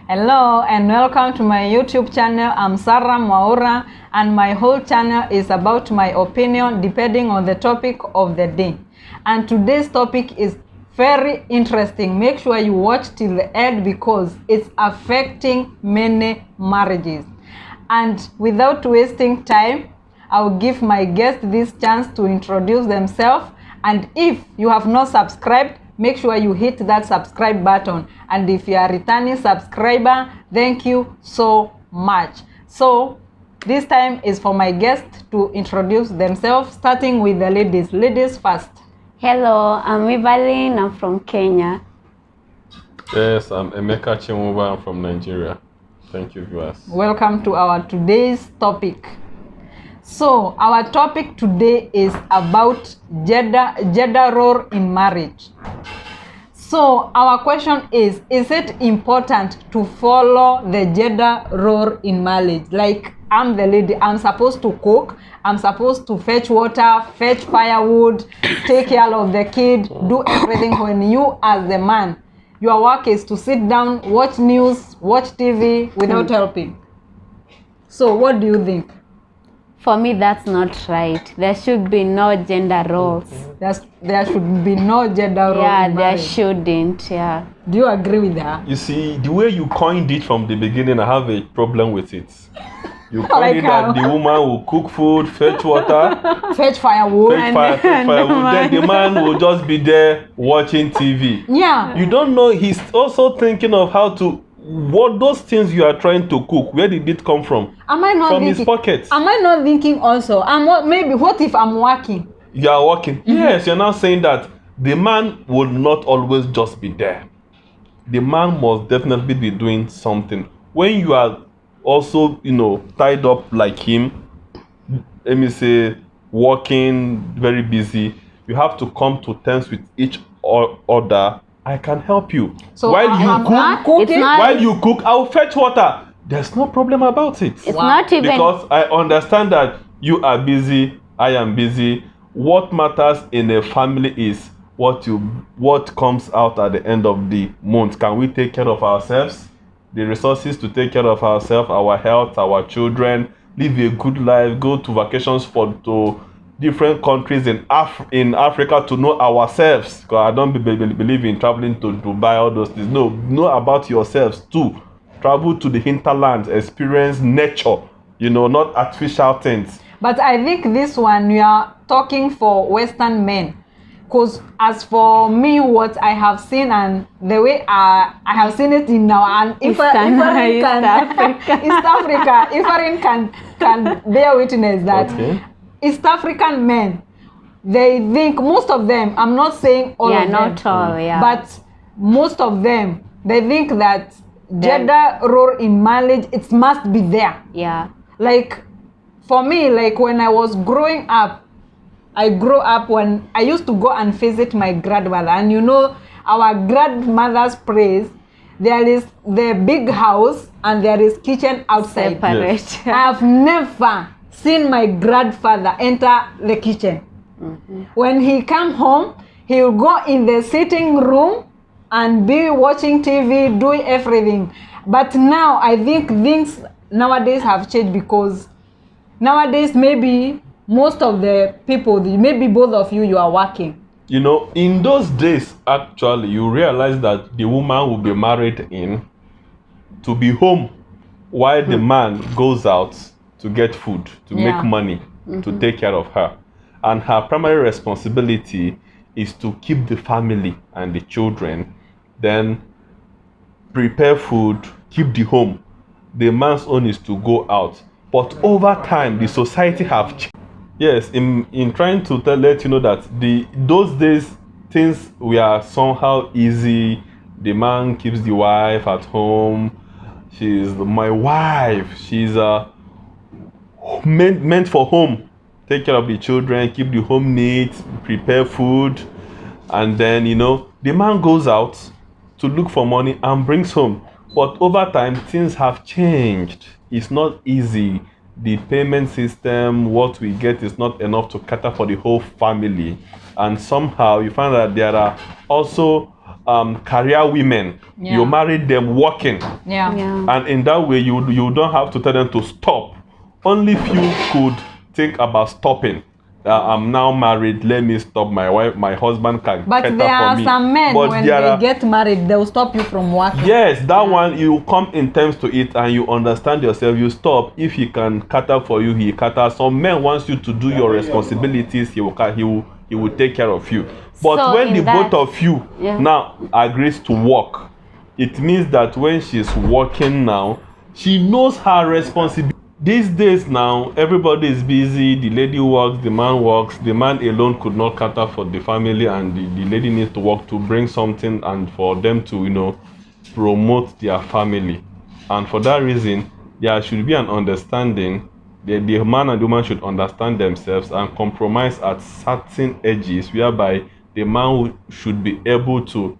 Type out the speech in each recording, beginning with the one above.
Hello and welcome to my YouTube channel. I'm Sarah Mwaura and my whole channel is about my opinion depending on the topic of the day. And today's topic is very interesting. Make sure you watch till the end because it's affecting many marriages. And without wasting time, I'll give my guest this chance to introduce themselves. And if you have not subscribed, make sure you hit that subscribe button. And if you are a returning subscriber, thank you so much. So this time is for my guest to introduce themselves, starting with the ladies. Ladies first. Hello, I'm Evelyn. I'm from Kenya. Yes, I'm Emeka Chimuba. I'm from Nigeria. Thank you, viewers. Welcome to our today's topic. So our topic today is about gender role in marriage. So our question is it important to follow the gender role in marriage? Like, I'm the lady, I'm supposed to cook, I'm supposed to fetch water, fetch firewood, take care of the kid, do everything. When you as the man, your work is to sit down, watch news, watch TV without helping. So what do you think? For me, that's not right. There should be no gender roles. There should be no gender role in there marriage. shouldn't. Yeah. Do you agree with her? You see, the way you coined it from the beginning, I have a problem with it. You coined Like it how? that the woman will cook food, fetch water, Fetch firewood. fetch firewood. Then the man will just be there watching TV. Yeah. You don't know, he's also thinking of how to, what those things you are trying to cook, where did it come from? Am I not From thinking? his pocket. Am I not thinking also? Maybe what if I'm working? You are working. Yes, you're now saying that the man will not always just be there. The man must definitely be doing something. When you are also, tied up like him, let me say, working, very busy, you have to come to terms with each other. I can help you. So while I'm you cook, cooking. while you cook, I'll fetch water. There's no problem about it. It's not even. Because I understand that you are busy, I am busy. What matters in a family is what comes out at the end of the month. Can we take care of ourselves? The resources to take care of ourselves, our health, our children, live a good life, go to vacations to different countries in Africa to know ourselves. Because I don't believe in traveling to Dubai, all those things. No, know about yourselves too. Travel to the hinterlands, experience nature, not artificial things. But I think this one, you are talking for Western men. Because as for me, what I have seen and the way I have seen it in now, and if East Africa. Ifeanyi can bear witness that Okay. East African men, they think, most of them, I'm not saying all of them, not all. Yeah. but most of them, they think that gender role in marriage, it must be there. yeah. Like, for me, like when I was growing up, I grew up when I used to go and visit my grandmother. And our grandmother's place, there is the big house and there is kitchen outside. Separate. Yes. I have never seen my grandfather enter the kitchen. When he come home, he will go in the sitting room and be watching TV, doing everything. But now I think things nowadays have changed, because nowadays maybe most of the people, maybe both of you are working. In those days, actually, you realize that the woman will be married to be home while the man goes out to get food, to make money, to take care of her. And her primary responsibility is to keep the family and the children, then prepare food, keep the home. The man's own is to go out. But over time, the society have changed. Yes, in trying to let you know that those days things were somehow easy. The man keeps the wife at home. She's my wife. She's meant for home. Take care of the children, keep the home neat, prepare food, and then the man goes out to look for money and brings home. But over time, things have changed. It's not easy. The payment system, what we get is not enough to cater for the whole family. And somehow you find that there are also career women. Yeah. You marry them working. Yeah. Yeah. And in that way, you don't have to tell them to stop. Only few could think about stopping. I'm now married. Let me stop. My husband can But cater there for are me. some men But when there they are- get married, they'll stop you from working. Yes, that one you come in terms to it and you understand yourself. You stop. If he can cater for you, he cater. Some men wants you to do your responsibilities. He will take care of you. But So when in the that- both of you Yeah. now agrees to work, it means that when she's working now, she knows her responsibility. These days now, everybody is busy. The lady works, the man works. The man alone could not cater for the family, and the lady needs to work to bring something and for them to, promote their family. And for that reason, there should be an understanding. The man and the woman should understand themselves and compromise at certain ages, whereby the man should be able to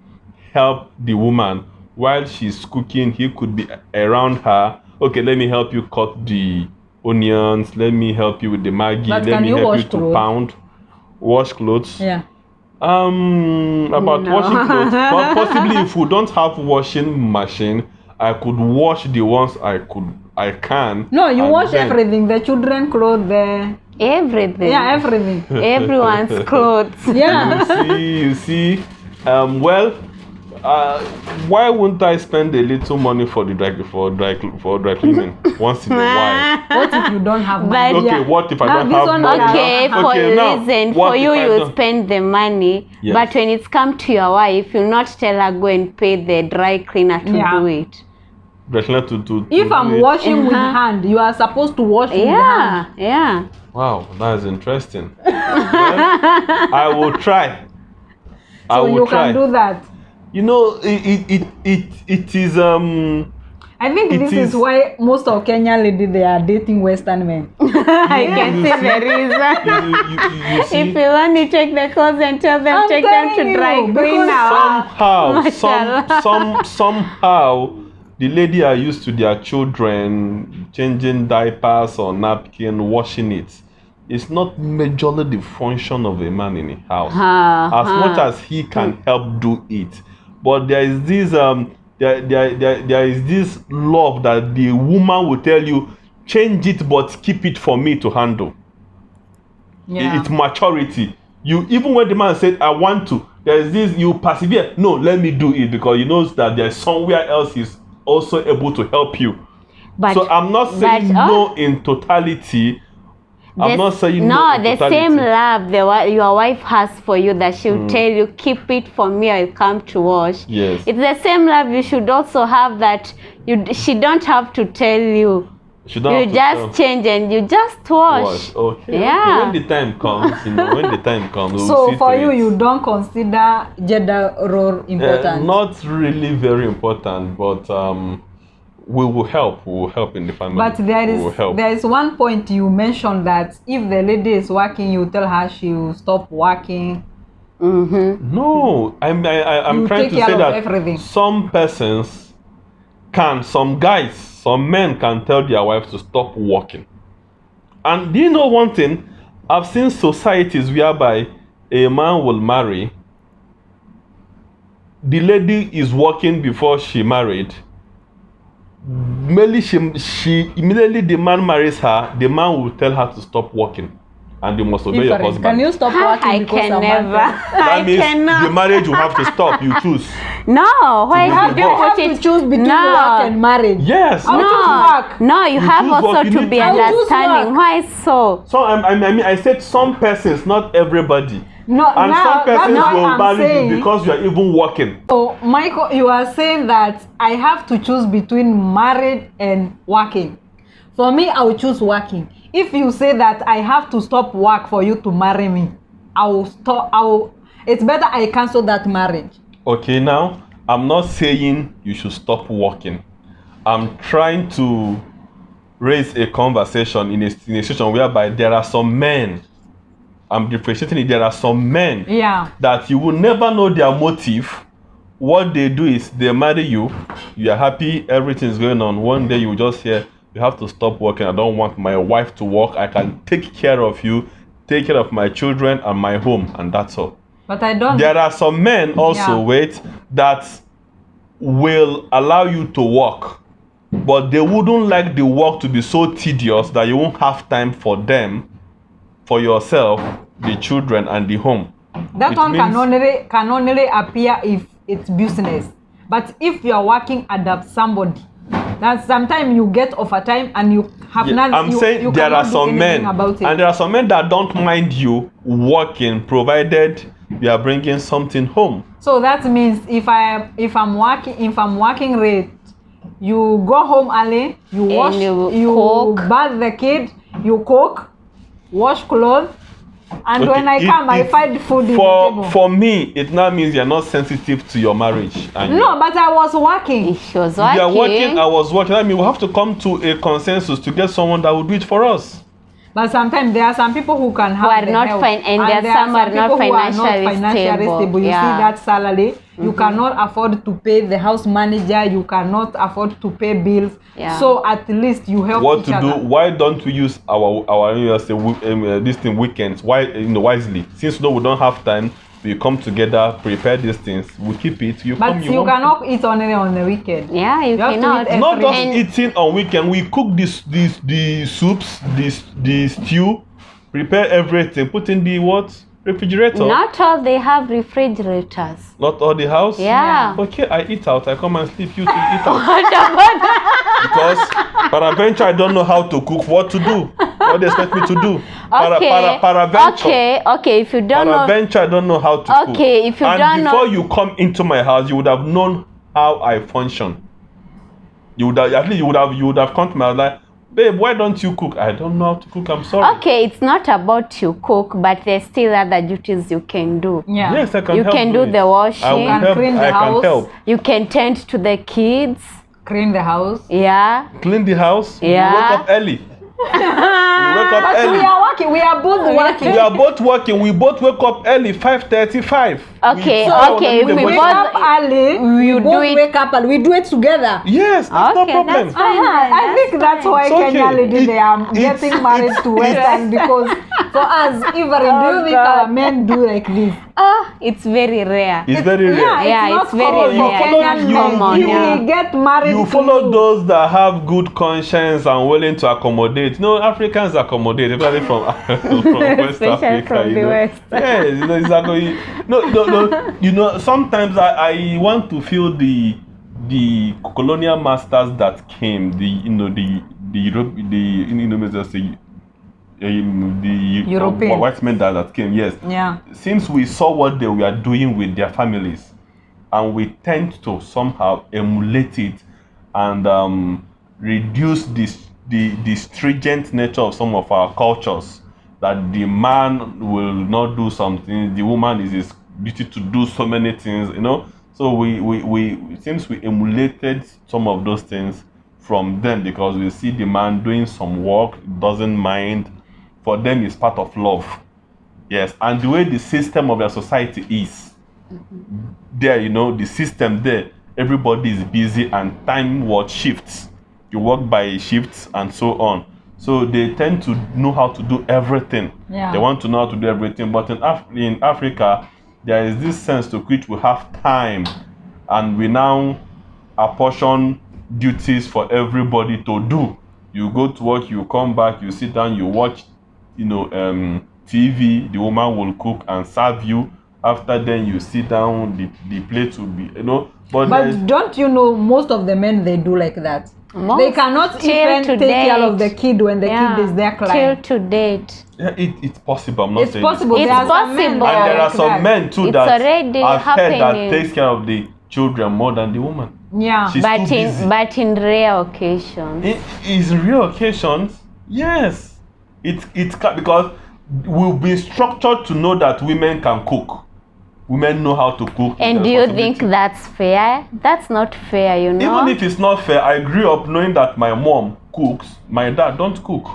help the woman while she's cooking. He could be around her. Okay, let me help you cut the onions. Let me help you with the Maggi. But Let can me you help wash you to clothes? pound. Wash clothes. Yeah. About No. washing clothes. But possibly if we don't have washing machine, I could wash the ones I can. No, you and wash then- everything. The children clothes, the Everything. yeah, everything. Everyone's clothes. Yeah. You see. Well, why wouldn't I spend a little money for the dry cleaning once in a while? What if you don't have But- money? Okay, Yeah. what if I Now don't this have one money? Okay, for Okay, now, reason, what for if you, I you don't- spend the money, Yes. but when it's come to your wife, you'll not tell her go and pay the dry cleaner to Yeah. do it. Dry cleaner to If do I'm it. washing with Uh-huh. hand, you are supposed to wash with Yeah, hand. yeah. Wow, that is interesting. Well, I will try. I So will you try. can do that. You know, it is I think It this is- is why most of Kenya ladies they are dating Western men. I can you see see- the reason. you see. If you only take the clothes and tell them, I'm take them to telling dry you, cleaner. because somehow the lady are used to their children changing diapers or napkin, washing it. It's not majorly the function of a man in a house, as much as he can help do it. But there is this there is this love that the woman will tell you, change it but keep it for me to handle. Yeah. It's maturity. You, even when the man said I want to, there is this, you persevere. No, let me do it, because you know that there's somewhere else he's also able to help you. But, So I'm not saying no in totality. I'm not saying no in the totality. same love your wife has for you, that she'll tell you, keep it for me, I'll come to wash. Yes. It's the same love you should also have, that she don't have to tell you. She don't You have to just tell- change and you just wash. Okay. Yeah. When the time comes, when the time comes, we'll So see for to you, it. you don't consider gender role important. Not really very important, but we will help. We will help in the family. But there We will help. is one point you mentioned that if the lady is working, you tell her she will stop working. Mm-hmm. No, I'm You trying take to care say of that everything. some persons can, some guys, some men can tell their wives to stop working. And do you know one thing? I've seen societies whereby a man will marry, the lady is working before she married. Immediately immediately the man marries her, the man will tell her to stop working, and you must obey your Different. husband. Can you stop working I because can a man never. tells- That I means cannot. the marriage will have to stop. You choose. No, why You have you have put You have it? to choose between No. work and marriage. Yes. I'll No, choose work. no, you You have choose work, also you to need be to- I'll choose understanding. work. Why so? So I said some persons, not everybody. No, And now some that's persons why will I'm marry you saying. because you are even working. So, Michael, you are saying that I have to choose between married and working. For me, I will choose working. If you say that I have to stop work for you to marry me, I will stop. It's better I cancel that marriage. Okay, now I'm not saying you should stop working. I'm trying to raise a conversation in a situation whereby there are some men. I'm differentiating it. There are some men Yeah. that you will never know their motive. What they do is they marry you, you are happy, everything's going on. One day you just hear, you have to stop working. I don't want my wife to work. I can take care of you, take care of my children and my home, and that's all. But I don't. There are some men also, Yeah. wait, that will allow you to work, but they wouldn't like the work to be so tedious that you won't have time for them, for yourself, the children, and the home. That It one means- can only appear if it's business. But if you are working under somebody, that sometimes you get overtime and you have Yeah, not. I'm you, saying you there cannot are do some anything men, about it. and there are some men that don't mind you working, provided you are bringing something home. So that means if I'm working late, you go home early, you wash, you cook. bath the kid, you cook, wash clothes, and Okay, when I come, I find food in the table. For me, it now means you're not sensitive to your marriage. And No, but I was working. She was you are working, working. I was working. I mean, we have to come to a consensus to get someone that will do it for us. But sometimes there are some people who can have are the not help, and there are some are not people who are financially stable. You Yeah. see that salary, you cannot afford to pay the house manager, you cannot afford to pay bills. Yeah. So at least you help What each to do? other. Why don't we use our this thing weekends? Why wisely? Since we don't have time, we come together, prepare these things, we keep it. You But come, you want- cannot eat only on the weekend. Yeah, you have to cannot. eat Not just And- eating on weekend. We cook the soups, the stew, prepare everything, put in the refrigerator. Not all they have refrigerators. Not all the house. Yeah. Okay, I eat out. I come and sleep. You to eat out. Because peradventure I don't know how to cook. What to do? What they expect me to do? Okay. Peradventure. Okay. If you don't know, Peradventure I don't know how to cook. Okay, if you and don't know- before you come into my house, you would have known how I function. You would have, at least you would have come to my house like, babe, why don't you cook? I don't know how to cook. I'm sorry. okay, it's not about you cook, but there's still other duties you can do. Yeah. Yes, I can You help can do it. the washing. I will You can help. clean the I house. can help. You can tend to the kids. Clean the house. Yeah. Clean the house. Yeah. We wake up early. We wake up But early. we are working. We are both working. We are both working. We both wake up early, 5:35. Okay, we if we Wake both- up early. We do both it- wake up and we do it together. Yes, that's Okay, no problem. that's fine. I think that's why It's okay. Kenya lady they are It's- getting married to Western because for us, Ivory, do you think God. our men do like this? It's very rare. It's very rare. Yeah, it's it's not very common for rare. Kenyan You- men. common, You yeah. will get married You to follow you. those that have good conscience and willing to accommodate. No, Africans accommodate, especially from West Especially Africa. from the West. Yes, exactly. No. You know, sometimes I want to feel the colonial masters that came, the Europe, let's say, the European. white men that came. Yes. Yeah. Since we saw what they were doing with their families, and we tend to somehow emulate it and reduce the stringent nature of some of our cultures, that the man will not do something, the woman is his duty to do so many things, so we since we emulated some of those things from them, because we see the man doing some work, doesn't mind, for them it's part of love. Yes, and the way the system of their society is, there, the system there, everybody is busy and time shifts. You work by shifts and so on. So they tend to know how to do everything. Yeah. They want to know how to do everything. But in Africa, there is this sense to which we have time, and we now apportion duties for everybody to do. You go to work, you come back, you sit down, you watch, TV. The woman will cook and serve you. After then, you sit down. The plate will be, But don't you know most of the men they do like that? Most They cannot till even to take care date. of the kid when the kid is their client. Till to date. yeah, it's possible. I'm not It's saying possible. It's There are some men possible. that And there are like some that. men too It's that already I've heard that happening. takes care of the children more than the woman. Yeah. She's But too busy. in rare occasions. In real occasions, yes, because we've been structured to know that women can cook. Women know how to cook. And do you think that's fair? That's not fair, you know. Even if it's not fair, I grew up knowing that my mom cooks, my dad don't cook.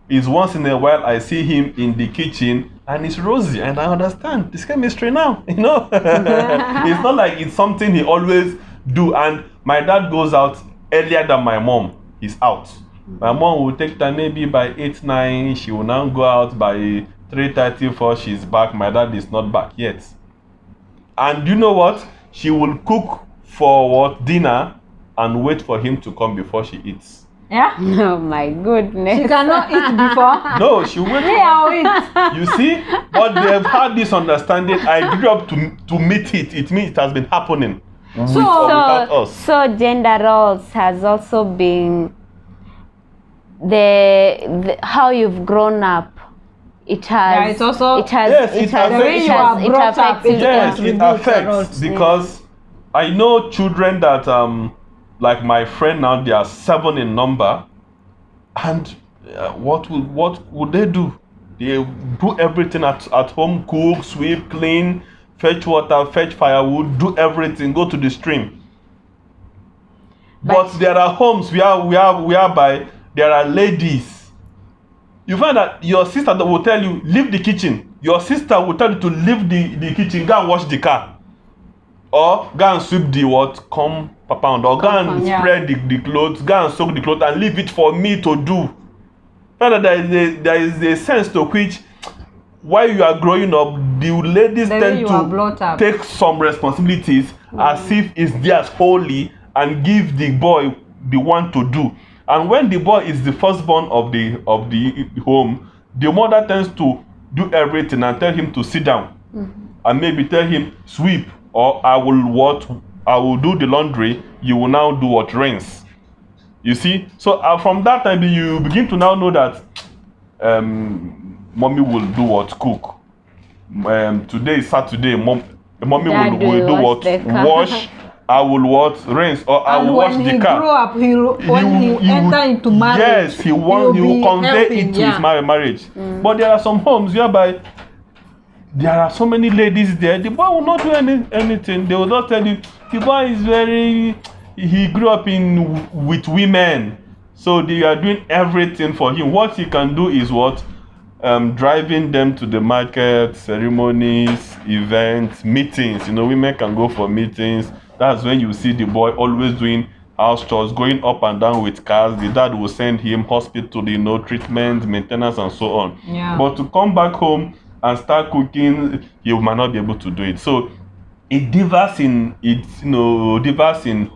It's once in a while I see him in the kitchen and it's rosy, and I understand this chemistry now. It's not like it's something he always do. And my dad goes out earlier than my mom. He's out. My mom will take time maybe by 8, 9. She will now go out by 3:30, 4. She's back. My dad is not back yet. And you know what? She will cook for what dinner and wait for him to come before she eats. Yeah? Oh my goodness. She cannot eat before. No, she wait. Me, I'll eat. You see, but they've had this understanding. I grew up to meet it. It means it has been happening with or without us. So gender roles has also been the how you've grown up. It has. Yeah, it's also- It has. Yes, it has. affects- The way you are it brought up, affects you. Yes, it contributes a affects lot. because I know children that like my friend now, they are 7 in number, and what would they do? They do everything at home: cook, sweep, clean, fetch water, fetch firewood, do everything, go to the stream. But there are homes whereby there are ladies. You find that your sister that will tell you leave the kitchen. Your sister will tell you to leave the kitchen, go and wash the car, or go and sweep the compound, or go and Yeah. spread the clothes, go and soak the clothes and leave it for me to do. Find that there is a sense to which while you are growing up, the ladies The way tend you are brought up. to take some responsibilities as if it's theirs wholly and give the boy the one to do. And when the boy is the firstborn of the home, the mother tends to do everything and tell him to sit down, and maybe tell him sweep, or I will do the laundry, you will now do what, rinse. You see, so from that time you begin to now know that mommy will do what, cook. Today is Saturday, mommy Dad will do will what, wash the car. wash. I will what, rinse, or I And will wash when the he car. grew up, when he enter into marriage, Yes, he will be convey helping, it to yeah. his marriage. But there are some homes whereby there are so many ladies there. The boy will not do anything. They will not tell you the boy is he grew up with women, so they are doing everything for him. What he can do is what, driving them to the market, ceremonies, events, meetings. You know, women can go for meetings. That's when you see the boy always doing house chores, going up and down with cars. The dad will send him hospital, treatment, maintenance, and so on. Yeah. But to come back home and start cooking, you might not be able to do it. So it differs in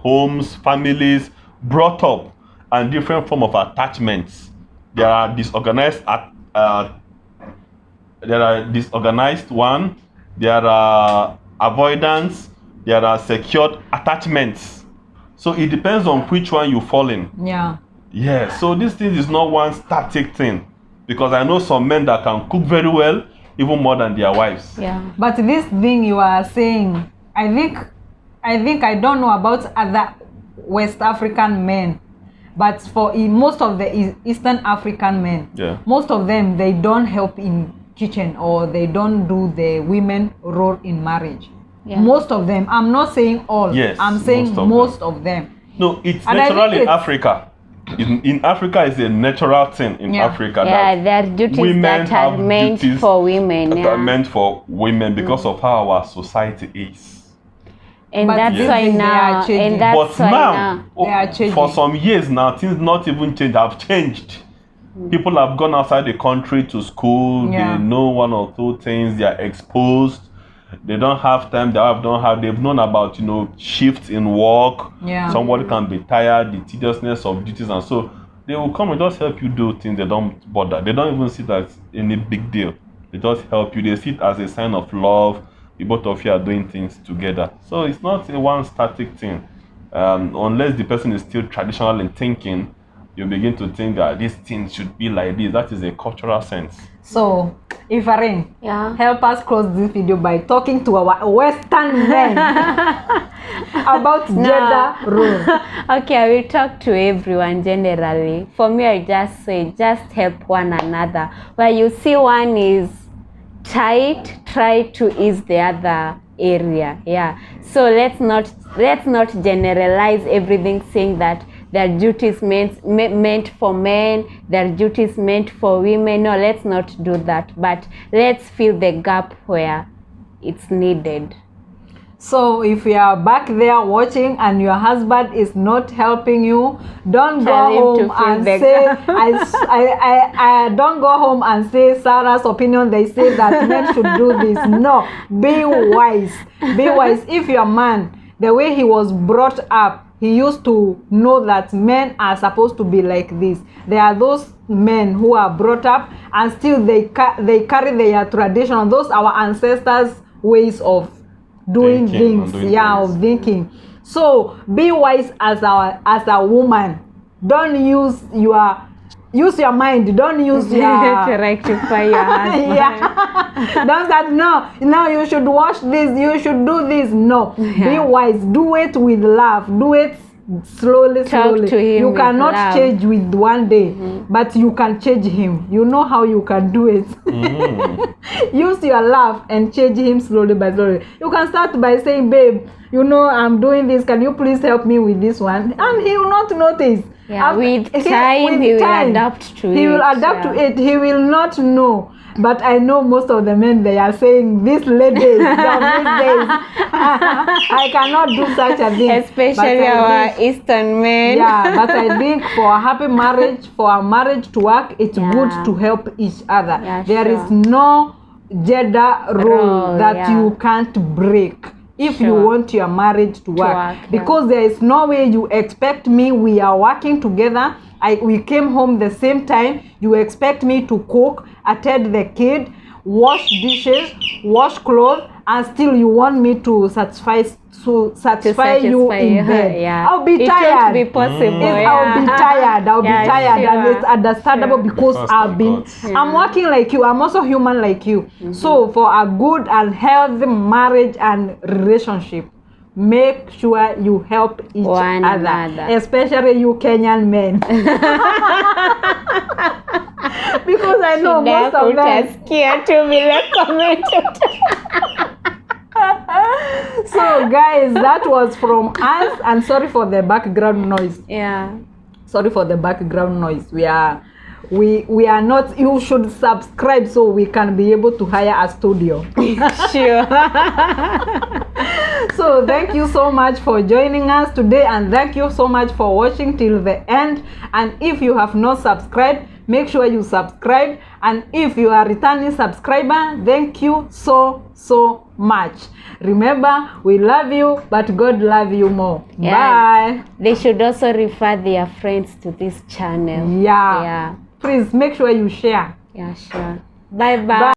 homes, families, brought up, and different form of attachments. There are disorganized one, there are avoidance, there are secured attachments. So it depends on which one you fall in. Yeah. Yeah, so this thing is not one static thing, because I know some men that can cook very well, even more than their wives. Yeah. But this thing you are saying, I think I don't know about other West African men, but for most of the Eastern African men, Yeah. most of them, they don't help in kitchen, or they don't do the women role in marriage. Yeah. Most of them. I'm not saying all. Yes, I'm saying most of most of them. No, it's And I natural think in it's- Africa. In Africa, it's a natural thing in Yeah. Africa. Yeah, that there are duties women that are have meant duties for women. that Yeah. are meant for women because of how our society is. And But that's these why days they are now, changing. and that's But why now, now. They are changing. for some years now, things not even changed, have changed. People have gone outside the country to school. Yeah. They know one or two things. They are exposed. They don't have time. They've known about shifts in work. Yeah. Somebody can be tired, the tediousness of duties, and so they will come and just help you do things. They don't bother. They don't even see that as any big deal. They just help you. They see it as a sign of love. The both of you are doing things together. So it's not a one static thing. Unless the person is still traditional in thinking, you begin to think that this thing should be like this. That is a cultural sense. So, Ifarin, Yeah. help us close this video by talking to our Western men about gender role. Okay, I will talk to everyone generally. For me, I just say, just help one another. Where you see one is tight, try to ease the other area. Yeah. So let's not generalize everything, saying that their duties meant for men, their duties meant for women. No, let's not do that. But let's fill the gap where it's needed. So if you are back there watching and your husband is not helping you, don't Tell him go to home feel and better. say I don't go home and say Sarah's opinion. They say that men should do this. No, be wise. Be wise. If your man, the way he was brought up, he used to know that men are supposed to be like this. There are those men who are brought up and still they carry their tradition. Those our ancestors' ways of doing things, of thinking. So be wise as a woman. Don't use your mind. Don't use to your rectify your husband. yeah. Don't start, no, you should watch this, you should do this. No, be wise. Do it with love. Do it slowly. To him You with cannot love. change with one day, but you can change him. You know how you can do it. Use your love and change him slowly by slowly. You can start by saying, babe, I'm doing this, can you please help me with this one? And he will not notice. Yeah, with time he will adapt to it. He will adapt to it. He will not know. But I know most of the men, they are saying, these ladies, these days, I cannot do such a thing. Especially our Eastern men. Yeah, but I think for a happy marriage, for a marriage to work, it's good to help each other. Yeah, There is no gender role that you can't break if you want your marriage to work. Because there is no way you expect me, we are working together, we came home the same time, you expect me to cook, attend the kid, wash dishes, wash clothes, and still you want me to satisfy you in bed. Yeah. I'll be tired. It won't be possible. I'll be tired. I'll be tired, sure. and it's understandable because I'm working like you. I'm also human like you. So for a good and healthy marriage and relationship, make sure you help each other, especially you Kenyan men. Because I know most of them scared to be recommended. So guys, that was from us, and sorry for the background noise. Yeah. Sorry for the background noise. We are not, you should subscribe so we can be able to hire a studio. Sure. So thank you so much for joining us today, and thank you so much for watching till the end. And if you have not subscribed, make sure you subscribe. And if you are a returning subscriber, thank you so much. Remember, we love you, but God love you more. Bye. They should also refer their friends to this channel. Yeah. Please make sure you share. Yeah, sure. Bye.